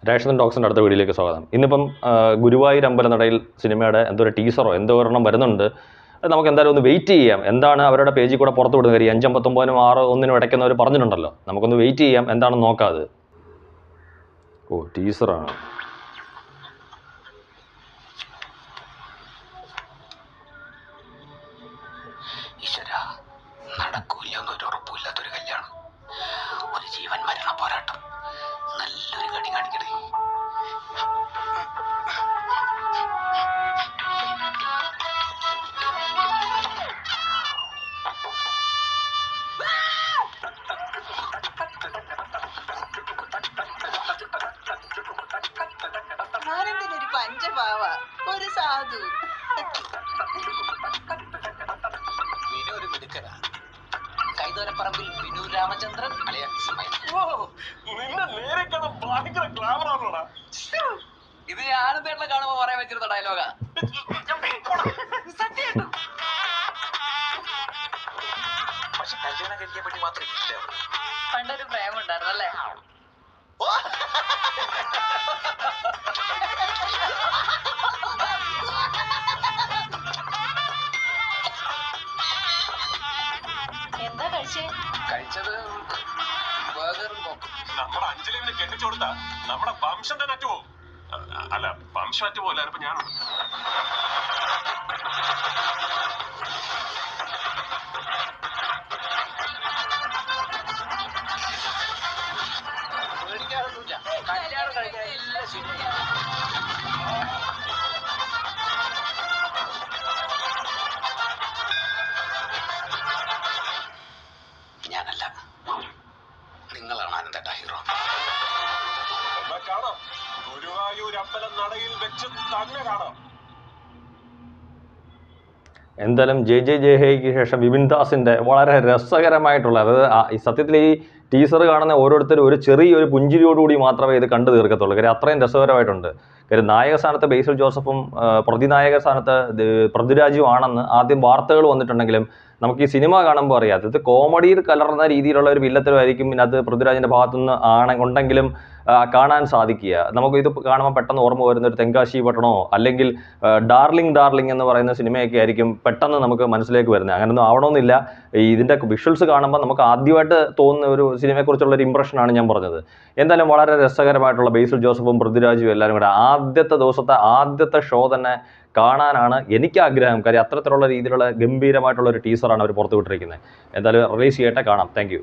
രേഷൻ ടോക്സിൻ്റെ അടുത്ത വീഡിയോയിലേക്ക് സ്വാഗതം. ഇന്നിപ്പം ഗുരുവായൂർ അമ്പലനടയിൽ സിനിമയുടെ എന്തോ ഒരു ടീസറോ എന്തോ ഒരെണ്ണം വരുന്നുണ്ട്. അത് നമുക്ക് എന്തായാലും ഒന്ന് വെയിറ്റ് ചെയ്യാം. എന്താണ് അവരുടെ പേജിൽ കൂടെ പുറത്ത് വിടുന്ന കാര്യം 5:59-നും 6:01-നും ഇടയ്ക്കുന്നവർ പറഞ്ഞിട്ടുണ്ടല്ലോ. നമുക്കൊന്ന് വെയിറ്റ് ചെയ്യാം, എന്താണെന്ന് നോക്കാതെ. ഓ, ടീസറാണ്. നടക്കൂല എന്നൊരു ഉറപ്പില്ലാത്തൊരു കല്യാണം, ഒരു ജീവൻ മരണ പോരാട്ടം, നല്ലൊരു കടി കാണിക്കണേ. ഞാനെന്തിനൊരു പഞ്ചപാവ, ഒരു സാധു. ഒരു മിടുക്കനാ. കൈതോരപ്പറമ്പിൽ വിനു രാമചന്ദ്രൻ അളിയ ഇത് ഞാനെന്തേട്ട കാണുമ്പോ പറയാൻ വെച്ചിരുന്ന ഡയലോഗാ. പക്ഷെ കല്യാണം കഴിക്കാൻ പറ്റി മാത്രം പണ്ടൊരു പ്രേമം ഉണ്ടായിരുന്നല്ലേ? എന്താ കഴിച്ചത്? ബർഗറും കോക്കും. നമ്മുടെ അഞ്ജലിനെ കെട്ടിച്ചു കൊടുത്താ നമ്മുടെ വംശം തന്നെ അറ്റുപോകും. അല്ല, വംശം അറ്റുപോകില്ല. ഇപ്പൊ ഞാനുണ്ട്. പേടിക്കാറൊന്നുമില്ല, കല്യാണം കഴിഞ്ഞാൽ എല്ലാം ശരിയായി. ഞാനല്ല, നിങ്ങളാണ് ആനന്ദേട്ട ഹീറോ. കാണാം, ഗുരുവായൂർ അമ്പലം നടയിൽ വെച്ച് തന്നെ കാണാം. എന്തായാലും ജയ് ഹേയ്ക്ക് ശേഷം വിപിൻ ദാസിൻ്റെ വളരെ രസകരമായിട്ടുള്ള, അതായത് സത്യത്തിൽ ഈ ടീസർ കാണുന്ന ഓരോരുത്തരും ഒരു ചെറിയൊരു പുഞ്ചിരിയോടുകൂടി മാത്രമേ ഇത് കണ്ടു തീർക്കത്തുള്ളൂ. കാര്യം അത്രയും രസകരമായിട്ടുണ്ട്. കാര്യം നായക സ്ഥാനത്ത് ബേസിൽ ജോസഫും പ്രതിനായക സ്ഥാനത്ത് പൃഥ്വിരാജും ആണെന്ന് ആദ്യം വാർത്തകൾ വന്നിട്ടുണ്ടെങ്കിലും നമുക്ക് ഈ സിനിമ കാണുമ്പോൾ അറിയാം ഇത് കോമഡിയിൽ കലർന്ന രീതിയിലുള്ള ഒരു വില്ലത്തരമായിരിക്കും ഇതിനകത്ത് പൃഥ്വിരാജിൻ്റെ ഭാഗത്തുനിന്ന് ഉണ്ടെങ്കിലും കാണാൻ സാധിക്കുക. നമുക്ക് ഇത് കാണുമ്പോൾ പെട്ടെന്ന് ഓർമ്മ വരുന്ന ഒരു തെങ്കാശി പട്ടണമോ അല്ലെങ്കിൽ ഡാർലിംഗ് എന്ന് പറയുന്ന സിനിമയൊക്കെ ആയിരിക്കും പെട്ടെന്ന് നമുക്ക് മനസ്സിലേക്ക് വരുന്നത്. അങ്ങനെയൊന്നും ആവണമെന്നില്ല. ഇതിൻ്റെ വിഷ്വൽസ് കാണുമ്പോൾ നമുക്ക് ആദ്യമായിട്ട് തോന്നുന്ന ഒരു സിനിമയെക്കുറിച്ചുള്ള ഒരു ഇമ്പ്രഷനാണ് ഞാൻ പറഞ്ഞത്. എന്തായാലും വളരെ രസകരമായിട്ടുള്ള ബേസിൽ ജോസഫും പൃഥ്വിരാജും എല്ലാവരും കൂടെ ആദ്യത്തെ ദിവസത്തെ ആദ്യത്തെ ഷോ തന്നെ കാണാനാണ് എനിക്ക് ആഗ്രഹം. കാര്യം അത്തരത്തിലുള്ള രീതിയിലുള്ള ഗംഭീരമായിട്ടുള്ള ഒരു ടീസറാണ് അവർ പുറത്തുവിട്ടിരിക്കുന്നത്. എന്തായാലും റിലീസ് ചെയ്യട്ടെ, കാണാം. താങ്ക്